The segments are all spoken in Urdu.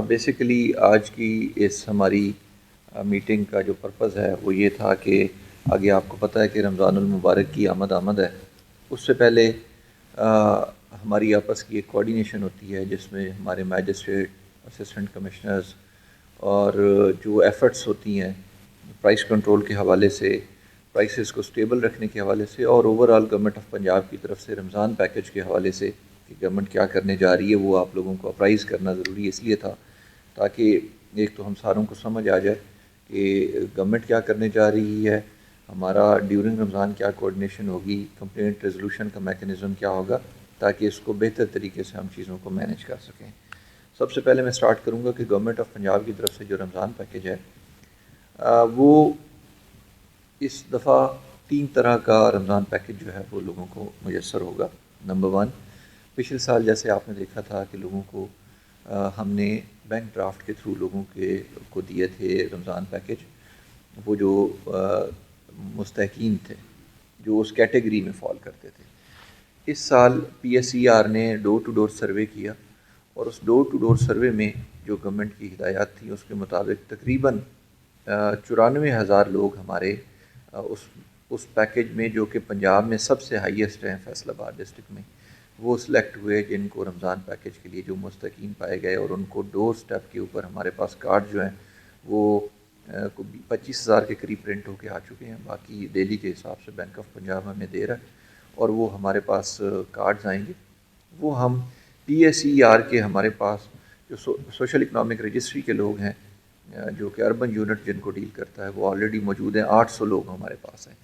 بیسیکلی آج کی اس ہماری میٹنگ کا جو پرپز ہے وہ یہ تھا کہ آگے آپ کو پتہ ہے کہ رمضان المبارک کی آمد ہے. اس سے پہلے ہماری آپس کی ایک کوارڈینیشن ہوتی ہے جس میں ہمارے میجسٹریٹ، اسسٹنٹ کمشنرز اور جو ایفرٹس ہوتی ہیں پرائس کنٹرول کے حوالے سے، پرائسز کو سٹیبل رکھنے کے حوالے سے، اور over all government of Punjab کی طرف سے رمضان پیکج کے حوالے سے کہ گورنمنٹ کیا کرنے جا رہی ہے، وہ آپ لوگوں کو اپرائز کرنا ضروری اس لیے تھا تاکہ ایک تو ہم ساروں کو سمجھ آ جائے کہ گورنمنٹ کیا کرنے جا رہی ہے، ہمارا ڈیورنگ رمضان کیا کوآرڈینیشن ہوگی، کمپلینٹ ریزولوشن کا میکنزم کیا ہوگا، تاکہ اس کو بہتر طریقے سے ہم چیزوں کو مینیج کر سکیں. سب سے پہلے میں سٹارٹ کروں گا کہ گورنمنٹ آف پنجاب کی طرف سے جو رمضان پیکج ہے وہ اس دفعہ 3 طرح کا رمضان پیکج جو ہے وہ لوگوں کو میسر ہوگا. نمبر 1، پچھلے سال جیسے آپ نے دیکھا تھا کہ لوگوں کو ہم نے بینک ڈرافٹ کے تھرو لوگوں کو دیے تھے رمضان پیکج، وہ جو مستحقین تھے جو اس کیٹیگری میں فال کرتے تھے. اس سال پی ایس ای آر نے ڈور ٹو ڈور سروے کیا، اور اس ڈور ٹو ڈور سروے میں جو گورنمنٹ کی ہدایات تھیں اس کے مطابق تقریباً 94,000 لوگ ہمارے اس پیکج میں، جو کہ پنجاب میں سب سے ہائیسٹ ہیں فیصل آباد ڈسٹرکٹ میں، وہ سلیکٹ ہوئے جن کو رمضان پیکج کے لیے جو مستحقین پائے گئے، اور ان کو ڈور سٹیپ کے اوپر ہمارے پاس کارڈ جو ہیں وہ 25,000 کے قریب پرنٹ ہو کے آ چکے ہیں. باقی ڈیلی کے حساب سے بینک آف پنجاب ہمیں دے رہا ہے، اور وہ ہمارے پاس کارڈز آئیں گے. وہ ہم پی ایس ای آر کے ہمارے پاس جو سوشل اکنامک رجسٹری کے لوگ ہیں، جو کہ اربن یونٹ جن کو ڈیل کرتا ہے، وہ آلریڈی موجود ہیں. 800 لوگ ہمارے پاس ہیں،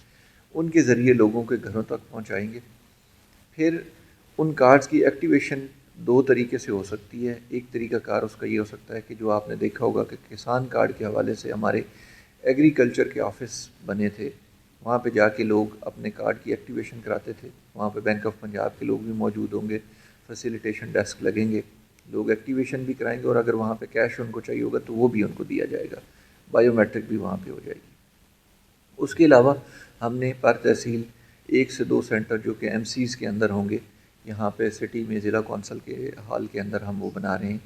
ان کے ذریعے لوگوں کے گھروں تک پہنچائیں گے. پھر ان کارڈز کی ایکٹیویشن 2 طریقے سے ہو سکتی ہے. ایک طریقہ کار اس کا یہ ہو سکتا ہے کہ جو آپ نے دیکھا ہوگا کہ کسان کارڈ کے حوالے سے ہمارے ایگریکلچر کے آفس بنے تھے، وہاں پہ جا کے لوگ اپنے کارڈ کی ایکٹیویشن کراتے تھے. وہاں پہ بینک آف پنجاب کے لوگ بھی موجود ہوں گے، فیسیلیٹیشن ڈیسک لگیں گے، لوگ ایکٹیویشن بھی کرائیں گے، اور اگر وہاں پہ کیش ان کو چاہیے ہوگا تو وہ بھی ان کو دیا جائے گا. بائیو میٹرک بھی وہاں پہ ہو جائے گی. اس کے علاوہ ہم نے پر تحصیل 1 سے 2 سینٹر جو کہ ایم سیز کے اندر ہوں گے، یہاں پہ سٹی میں ضلع کونسل کے ہال کے اندر ہم وہ بنا رہے ہیں.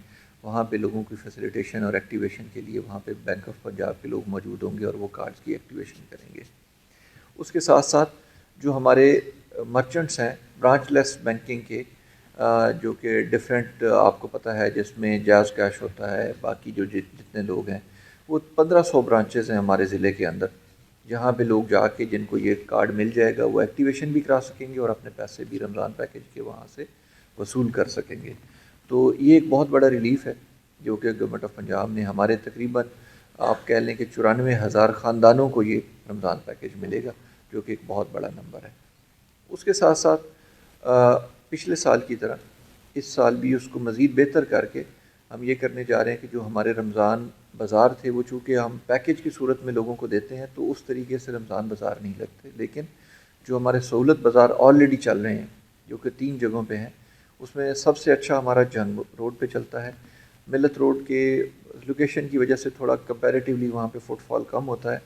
وہاں پہ لوگوں کی فیسیلیٹیشن اور ایکٹیویشن کے لیے وہاں پہ بینک آف پنجاب کے لوگ موجود ہوں گے اور وہ کارڈز کی ایکٹیویشن کریں گے. اس کے ساتھ ساتھ جو ہمارے مرچنٹس ہیں برانچ لیس بینکنگ کے، جو کہ ڈیفرنٹ آپ کو پتہ ہے جس میں جاز کیش ہوتا ہے، باقی جو جتنے لوگ ہیں، وہ 1500 برانچز ہیں ہمارے ضلع کے اندر، جہاں پہ لوگ جا کے جن کو یہ کارڈ مل جائے گا وہ ایکٹیویشن بھی کرا سکیں گے اور اپنے پیسے بھی رمضان پیکج کے وہاں سے وصول کر سکیں گے. تو یہ ایک بہت بڑا ریلیف ہے جو کہ گورنمنٹ آف پنجاب نے ہمارے تقریباً آپ کہہ لیں کہ 94,000 خاندانوں کو یہ رمضان پیکج ملے گا، جو کہ ایک بہت بڑا نمبر ہے. اس کے ساتھ ساتھ پچھلے سال کی طرح اس سال بھی اس کو مزید بہتر کر کے ہم یہ کرنے جا رہے ہیں کہ جو ہمارے رمضان بازار تھے وہ چونکہ ہم پیکج کی صورت میں لوگوں کو دیتے ہیں تو اس طریقے سے رمضان بازار نہیں لگتے، لیکن جو ہمارے سہولت بازار آلریڈی چل رہے ہیں جو کہ 3 جگہوں پہ ہیں، اس میں سب سے اچھا ہمارا جنگ روڈ پہ چلتا ہے. ملت روڈ کے لوکیشن کی وجہ سے تھوڑا کمپیریٹیولی وہاں پہ فٹ فال کم ہوتا ہے.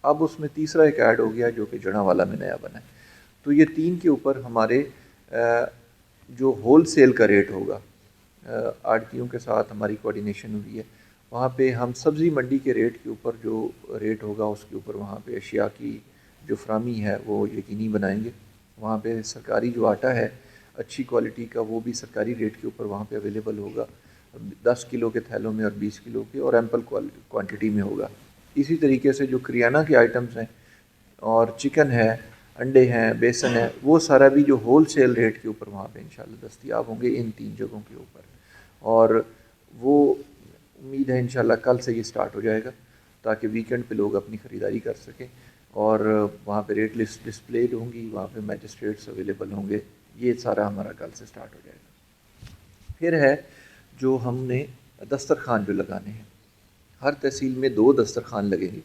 اب اس میں تیسرا ایک ایڈ ہو گیا جو کہ جڑاں والا میں نیا بنا ہے. تو یہ 3 کے اوپر ہمارے جو ہول سیل کا ریٹ ہوگا، آڑتیوں کے ساتھ ہماری کوارڈینیشن ہوئی ہے، وہاں پہ ہم سبزی منڈی کے ریٹ کے اوپر جو ریٹ ہوگا اس کے اوپر وہاں پہ اشیاء کی جو فراہمی ہے وہ یقینی بنائیں گے. وہاں پہ سرکاری جو آٹا ہے اچھی کوالٹی کا وہ بھی سرکاری ریٹ کے اوپر وہاں پہ اویلیبل ہوگا، 10 کلو کے تھیلوں میں اور 20 کلو کے، اور ایمپل کوانٹٹی میں ہوگا. اسی طریقے سے جو کریانہ کے آئٹمز ہیں اور چکن ہے، انڈے ہیں، بیسن ہے، وہ سارا بھی جو ہول سیل ریٹ کے اوپر وہاں پہ انشاءاللہ دستیاب ہوں گے ان 3 جگہوں کے اوپر. اور وہ امید ہے انشاءاللہ کل سے یہ سٹارٹ ہو جائے گا تاکہ ویکنڈ پہ لوگ اپنی خریداری کر سکیں، اور وہاں پہ ریٹ لسٹ ڈسپلیڈ ہوں گی، وہاں پہ میجسٹریٹس اویلیبل ہوں گے. یہ سارا ہمارا کل سے سٹارٹ ہو جائے گا. پھر ہے جو ہم نے دسترخوان جو لگانے ہیں، ہر تحصیل میں 2 دسترخوان لگیں گے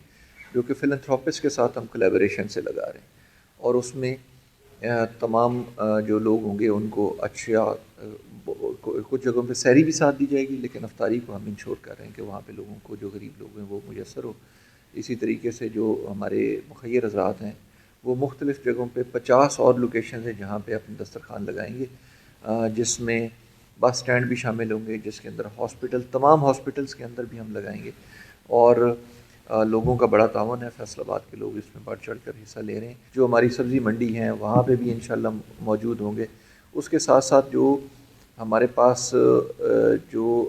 جو کہ فلنتھروپسٹ کے ساتھ ہم کولیبریشن سے لگا رہے ہیں، اور اس میں تمام جو لوگ ہوں گے ان کو اچھا کچھ جگہوں پہ سحری بھی ساتھ دی جائے گی، لیکن افطاری کو ہم انشور کر رہے ہیں کہ وہاں پہ لوگوں کو جو غریب لوگ ہیں وہ میسر ہو. اسی طریقے سے جو ہمارے مخیر حضرات ہیں وہ مختلف جگہوں پہ 50 اور لوکیشنز ہیں جہاں پہ اپنے دسترخوان لگائیں گے، جس میں بس اسٹینڈ بھی شامل ہوں گے جس کے اندر ہاسپٹل، تمام ہاسپٹلس کے اندر بھی ہم لگائیں گے، اور لوگوں کا بڑا تعاون ہے، فیصل آباد کے لوگ اس میں بڑھ چڑھ کر حصہ لے رہے ہیں۔ جو ہماری سبزی منڈی ہیں وہاں پہ بھی انشاءاللہ موجود ہوں گے۔ اس کے ساتھ ساتھ جو ہمارے پاس جو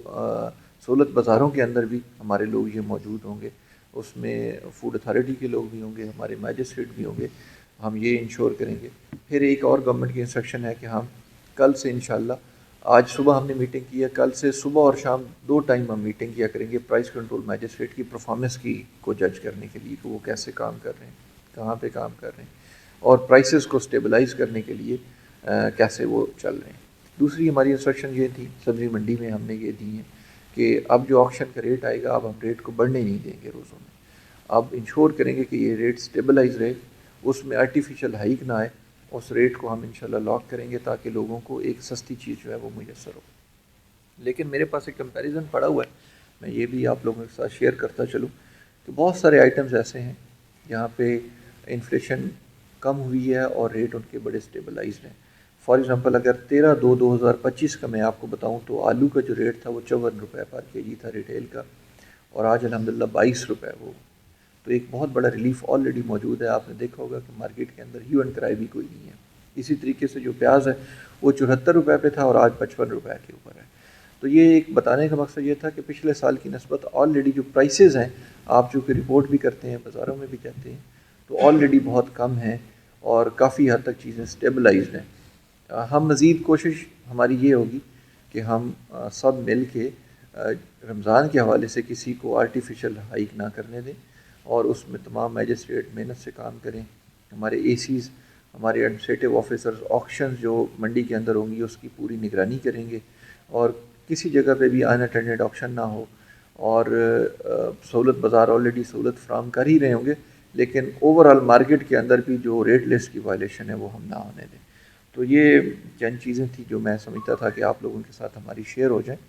سہولت بازاروں کے اندر بھی ہمارے لوگ یہ موجود ہوں گے، اس میں فوڈ اتھارٹی کے لوگ بھی ہوں گے، ہمارے میجسٹریٹ بھی ہوں گے۔ ہم یہ انشور کریں گے۔ پھر ایک اور گورنمنٹ کی انسٹرکشن ہے کہ ہم کل سے انشاءاللہ، آج صبح ہم نے میٹنگ کی ہے، کل سے صبح اور شام 2 ٹائم ہم میٹنگ کیا کریں گے پرائس کنٹرول میجسٹریٹ کی پرفارمنس کی کو جج کرنے کے لیے کہ وہ کیسے کام کر رہے ہیں، کہاں پہ کام کر رہے ہیں، اور پرائسز کو سٹیبلائز کرنے کے لیے کیسے وہ چل رہے ہیں۔ دوسری ہماری انسٹرکشن یہ تھی سبزی منڈی میں، ہم نے یہ دی ہیں کہ اب جو آکشن کا ریٹ آئے گا اب ہم ریٹ کو بڑھنے نہیں دیں گے روزوں میں، اب انشور کریں گے کہ یہ ریٹ سٹیبلائز رہے، اس میں آرٹیفیشل ہائیک نہ آئے، اس ریٹ کو ہم انشاءاللہ لاک کریں گے تاکہ لوگوں کو ایک سستی چیز جو ہے وہ میسر ہو۔ لیکن میرے پاس ایک کمپیریزن پڑا ہوا ہے، میں یہ بھی آپ لوگوں کے ساتھ شیئر کرتا چلوں کہ بہت سارے آئٹمز ایسے ہیں جہاں پہ انفلیشن کم ہوئی ہے اور ریٹ ان کے بڑے سٹیبلائزڈ ہیں۔ فار ایگزامپل اگر 13/2/2025 کا میں آپ کو بتاؤں تو آلو کا جو ریٹ تھا وہ 54 روپے پر کے جی تھا ریٹیل کا، اور آج الحمدللہ 22 روپے وہ، تو ایک بہت بڑا ریلیف آلریڈی موجود ہے۔ آپ نے دیکھا ہوگا کہ مارکیٹ کے اندر ہیو اینڈ کرائی بھی کوئی نہیں ہے۔ اسی طریقے سے جو پیاز ہے وہ 74 روپے پہ تھا اور آج 55 روپے کے اوپر ہے۔ تو یہ ایک بتانے کا مقصد یہ تھا کہ پچھلے سال کی نسبت آلریڈی جو پرائسز ہیں، آپ چونکہ رپورٹ بھی کرتے ہیں، بازاروں میں بھی جاتے ہیں، تو آلریڈی بہت کم ہیں اور کافی حد تک چیزیں سٹیبلائزڈ ہیں۔ ہم مزید کوشش ہماری یہ ہوگی کہ ہم سب مل کے رمضان کے حوالے سے کسی کو آرٹیفیشل ہائیک نہ کرنے دیں، اور اس میں تمام میجسٹریٹ محنت سے کام کریں، ہمارے اے سیز، ہمارے ایڈمنسٹریٹو آفیسرز آکشنز جو منڈی کے اندر ہوں گی اس کی پوری نگرانی کریں گے، اور کسی جگہ پہ بھی ان اٹینڈڈ آکشن نہ ہو، اور سہولت بازار آلریڈی سہولت فراہم کر ہی رہے ہوں گے، لیکن اوورآل مارکیٹ کے اندر بھی جو ریٹ لسٹ کی وائلیشن ہے وہ ہم نہ ہونے دیں۔ تو یہ چند چیزیں تھیں جو میں سمجھتا تھا کہ آپ لوگوں کے ساتھ ہماری شیئر ہو جائیں۔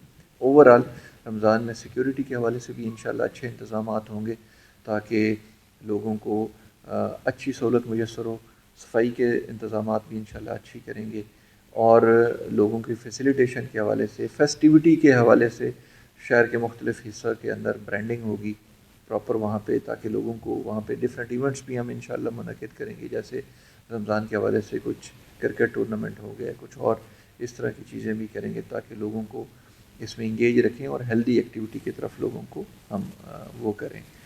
اوورآل رمضان میں سیکیورٹی کے حوالے سے بھی انشاءاللہ اچھے انتظامات ہوں گے تاکہ لوگوں کو اچھی سہولت میسر ہو، صفائی کے انتظامات بھی انشاءاللہ اچھی کریں گے، اور لوگوں کی فیسیلیٹیشن کے حوالے سے، فیسٹیوٹی کے حوالے سے شہر کے مختلف حصہ کے اندر برانڈنگ ہوگی پراپر وہاں پہ، تاکہ لوگوں کو وہاں پہ ڈفرینٹ ایونٹس بھی ہم انشاءاللہ منعقد کریں گے، جیسے رمضان کے حوالے سے کچھ کرکٹ ٹورنامنٹ ہو گیا، کچھ اور اس طرح کی چیزیں بھی کریں گے تاکہ لوگوں کو اس میں انگیج رکھیں اور ہیلدی ایکٹیویٹی کی طرف لوگوں کو ہم وہ کریں۔